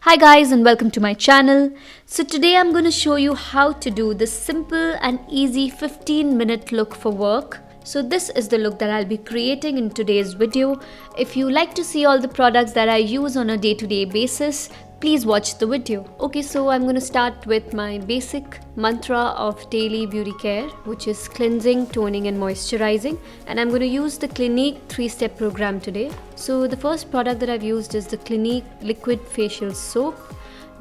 Hi guys and welcome to my channel. So today I'm going to show you how to do this simple and easy 15-minute look for work. So this is the look that I'll be creating in today's video. If you like to see all the products that I use on a day-to-day basis, please watch the video. Okay, so I'm going to start with my basic mantra of daily beauty care, which is cleansing, toning and moisturizing. And I'm going to use the Clinique 3-step program today. So the first product that I've used is the Clinique liquid facial soap.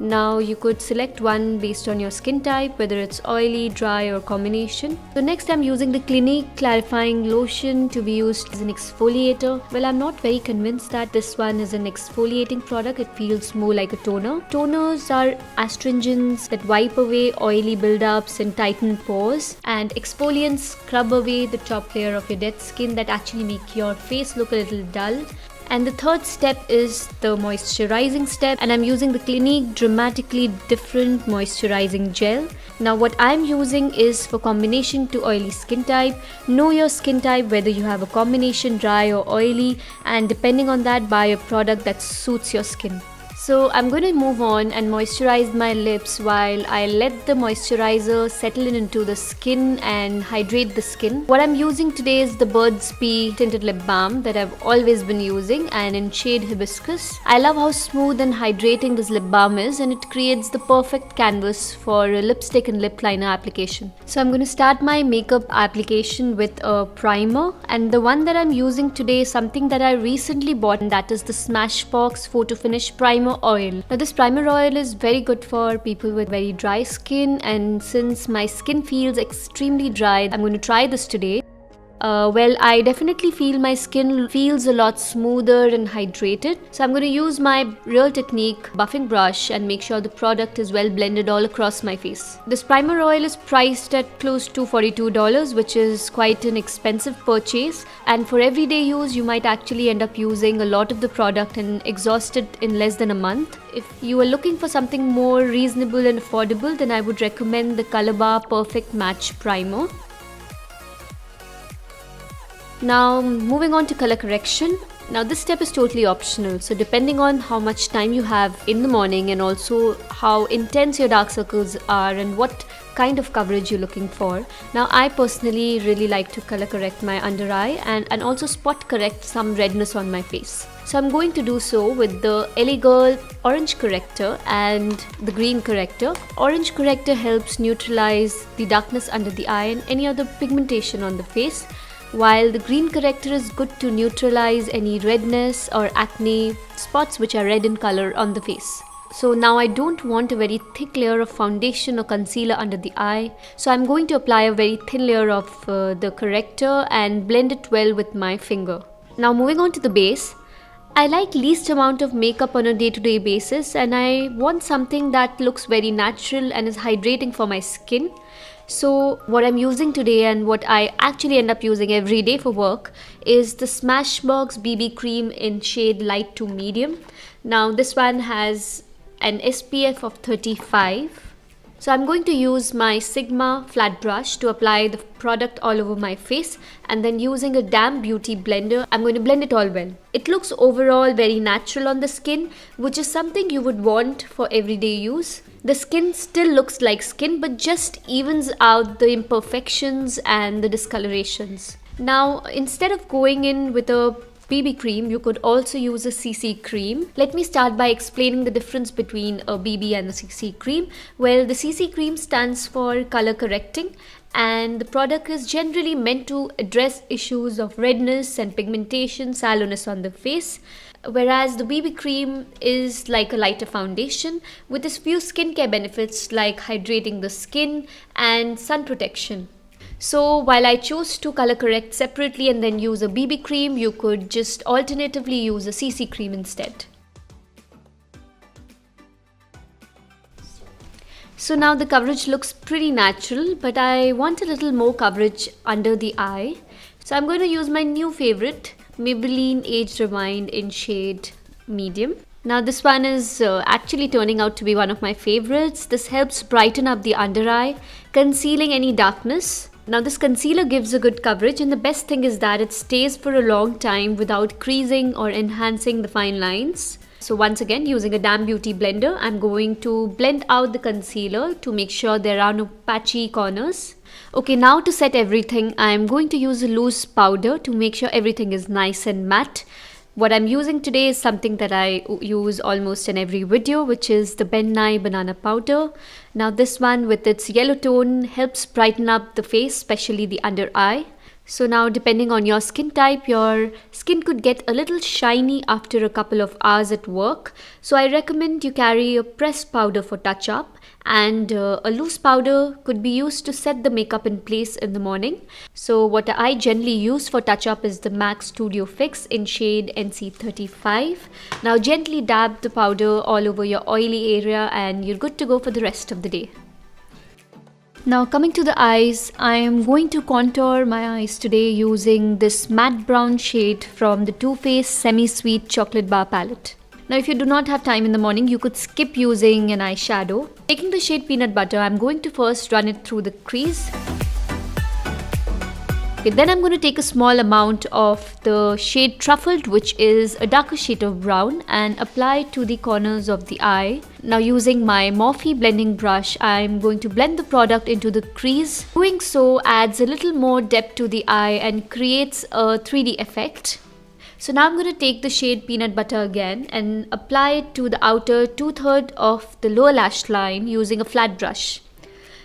Now you could select one based on your skin type, whether it's oily, dry or combination. So next I'm using the Clinique clarifying lotion to be used as an exfoliator. Well, I'm not very convinced that this one is an exfoliating product. It feels more like a toner. Toners are astringents that wipe away oily buildups and tighten pores, and exfoliants scrub away the top layer of your dead skin that actually make your face look a little dull. And the third step is the moisturizing step, and I'm using the Clinique Dramatically Different Moisturizing Gel. Now what I'm using is for combination to oily skin type. Know your skin type, whether you have a combination dry or oily, and depending on that, buy a product that suits your skin. So I'm going to move on and moisturize my lips while I let the moisturizer settle into the skin and hydrate the skin. What I'm using today is the Burt's tinted lip balm that I've always been using, and in shade hibiscus. I love how smooth and hydrating this lip balm is, and it creates the perfect canvas for a lipstick and lip liner application. So I'm going to start my makeup application with a primer, and the one that I'm using today is something that I recently bought, and that is the Smashbox Photo Finish Primer Oil. Now this primer oil is very good for people with very dry skin, and since my skin feels extremely dry, I'm going to try this today. Well, I definitely feel my skin feels a lot smoother and hydrated. So I'm going to use my Real Technique buffing brush and make sure the product is well blended all across my face. This primer oil is priced at close to $42, which is quite an expensive purchase. And for everyday use, you might actually end up using a lot of the product and exhaust it in less than a month. If you are looking for something more reasonable and affordable, then I would recommend the Colorbar Perfect Match Primer. Now moving on to color correction. Now this step is totally optional, so depending on how much time you have in the morning and also how intense your dark circles are and what kind of coverage you're looking for. Now I personally really like to color correct my under eye and also spot correct some redness on my face. So I'm going to do so with the LA Girl Orange Corrector and the Green Corrector. Orange Corrector helps neutralize the darkness under the eye and any other pigmentation on the face, while the Green Corrector is good to neutralize any redness or acne spots which are red in color on the face. So now I don't want a very thick layer of foundation or concealer under the eye, so I'm going to apply a very thin layer of the corrector and blend it well with my finger. Now moving on to the base. I like least amount of makeup on a day-to-day basis, and I want something that looks very natural and is hydrating for my skin. So what I'm using today and what I actually end up using every day for work is the Smashbox BB cream in shade light to medium. Now this one has an SPF of 35. So I'm going to use my Sigma flat brush to apply the product all over my face, and then using a damp beauty blender, I'm going to blend it all well. It looks overall very natural on the skin, which is something you would want for everyday use. The skin still looks like skin, but just evens out the imperfections and the discolorations. Now, instead of going in with a BB cream, you could also use a CC cream. Let me start by explaining the difference between a BB and a CC cream. Well, the CC cream stands for color correcting, and the product is generally meant to address issues of redness and pigmentation, sallowness on the face. Whereas the BB cream is like a lighter foundation with a few skincare benefits like hydrating the skin and sun protection. So while I chose to color correct separately and then use a BB cream, you could just alternatively use a CC cream instead. So now the coverage looks pretty natural, but I want a little more coverage under the eye. So I'm going to use my new favorite, Maybelline Age Rewind in shade medium. Now this one is actually turning out to be one of my favorites. This helps brighten up the under eye, concealing any darkness. Now this concealer gives a good coverage, and the best thing is that it stays for a long time without creasing or enhancing the fine lines. So once again, using a damn beauty blender, I'm going to blend out the concealer to make sure there are no patchy corners. Okay, now to set everything, I'm going to use a loose powder to make sure everything is nice and matte. What I'm using today is something that I use almost in every video, which is the Ben Nye banana powder. Now this one with its yellow tone helps brighten up the face, especially the under eye. So now depending on your skin type, your skin could get a little shiny after a couple of hours at work. So I recommend you carry a pressed powder for touch up, and a loose powder could be used to set the makeup in place in the morning. So what I generally use for touch up is the MAC Studio Fix in shade NC35. Now gently dab the powder all over your oily area and you're good to go for the rest of the day. Now coming to the eyes, I am going to contour my eyes today using this matte brown shade from the Too Faced Semi-Sweet Chocolate Bar palette. Now if you do not have time in the morning, you could skip using an eyeshadow. Taking the shade Peanut Butter, I'm going to first run it through the crease. Okay, then I'm going to take a small amount of the shade Truffled, which is a darker shade of brown, and apply it to the corners of the eye. Now using my Morphe blending brush, I'm going to blend the product into the crease. Doing so adds a little more depth to the eye and creates a 3D effect. So now I'm going to take the shade Peanut Butter again and apply it to the outer 2/3 of the lower lash line using a flat brush.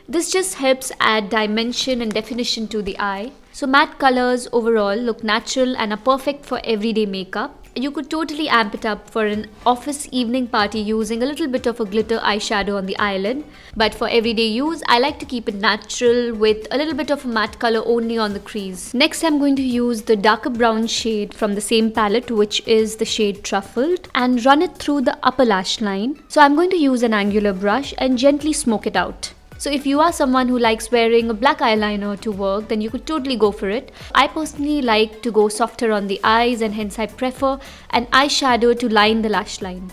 This just helps add dimension and definition to the eye. So matte colors overall look natural and are perfect for everyday makeup. You could totally amp it up for an office evening party using a little bit of a glitter eyeshadow on the eyelid. But for everyday use, I like to keep it natural with a little bit of a matte color only on the crease. Next, I'm going to use the darker brown shade from the same palette, which is the shade Truffled, and run it through the upper lash line. So I'm going to use an angular brush and gently smoke it out. So if you are someone who likes wearing a black eyeliner to work, then you could totally go for it. I personally like to go softer on the eyes, and hence I prefer an eyeshadow to line the lash line.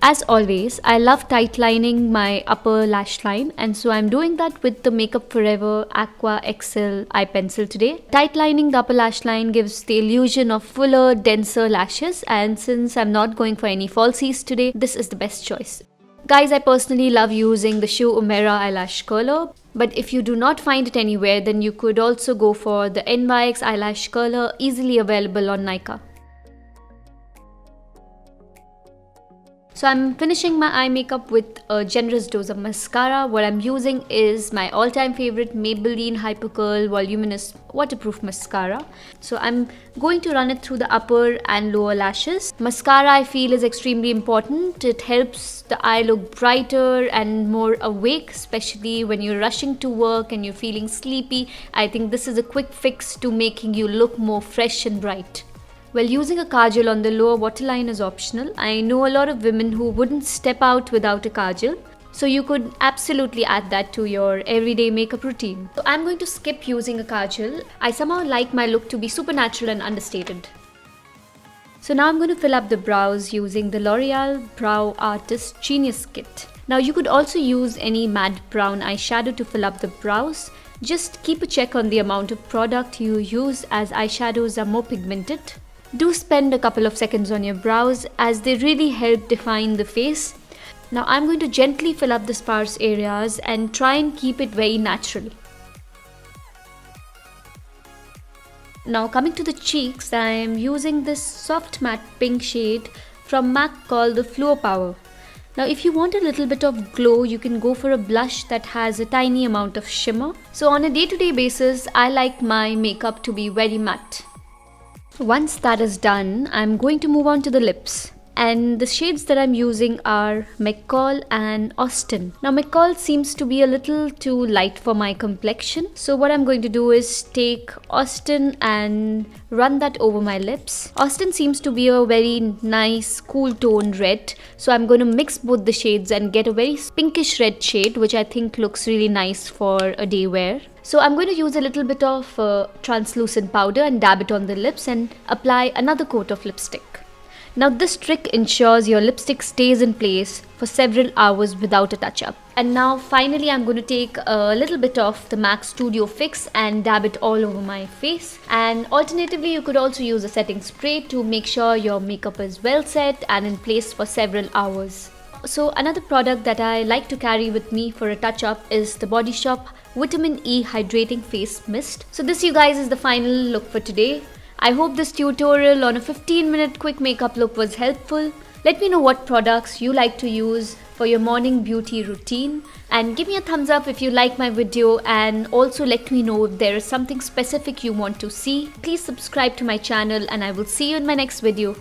As always, I love tight lining my upper lash line, and so I'm doing that with the Makeup Forever Aqua XL eye pencil today. Tight lining the upper lash line gives the illusion of fuller, denser lashes, and since I'm not going for any falsies today, this is the best choice. Guys, I personally love using the Shoe Umbra eyelash curler, but if you do not find it anywhere, then you could also go for the NYX eyelash curler, easily available on Nykaa. So I'm finishing my eye makeup with a generous dose of mascara. What I'm using is my all-time favorite Maybelline Hyper Curl Voluminous Waterproof Mascara. So I'm going to run it through the upper and lower lashes. Mascara, I feel, is extremely important. It helps the eye look brighter and more awake, especially when you're rushing to work and you're feeling sleepy. I think this is a quick fix to making you look more fresh and bright. Well, using a kajal on the lower waterline is optional. I know a lot of women who wouldn't step out without a kajal, so you could absolutely add that to your everyday makeup routine. So I'm going to skip using a kajal. I somehow like my look to be super natural and understated. So now I'm going to fill up the brows using the Loreal Brow Artist Genius Kit. Now you could also use any matte brown eyeshadow to fill up the brows. Just keep a check on the amount of product you use, as eyeshadows are more pigmented. Do spend a couple of seconds on your brows, as they really help define the face. Now I'm going to gently fill up the sparse areas and try and keep it very natural. Now coming to the cheeks, I am using this soft matte pink shade from MAC called the Fluor Power. Now if you want a little bit of glow, you can go for a blush that has a tiny amount of shimmer. So on a day-to-day basis, I like my makeup to be very matte. Once that is done, I'm going to move on to the lips. And the shades that I'm using are Maccall and Austyn. Now Maccall seems to be a little too light for my complexion. So what I'm going to do is take Austyn and run that over my lips. Austyn seems to be a very nice cool toned red. So I'm going to mix both the shades and get a very pinkish red shade, which I think looks really nice for a day wear. So I'm going to use a little bit of translucent powder and dab it on the lips and apply another coat of lipstick. Now this trick ensures your lipstick stays in place for several hours without a touch-up. And now finally I'm going to take a little bit of the MAC Studio Fix and dab it all over my face. And alternatively, you could also use a setting spray to make sure your makeup is well set and in place for several hours. So another product that I like to carry with me for a touch-up is the Body Shop Vitamin E Hydrating Face Mist. So this, you guys, is the final look for today. I hope this tutorial on a 15-minute quick makeup look was helpful. Let me know what products you like to use for your morning beauty routine, and give me a thumbs up if you like my video, and also let me know if there is something specific you want to see. Please subscribe to my channel and I will see you in my next video.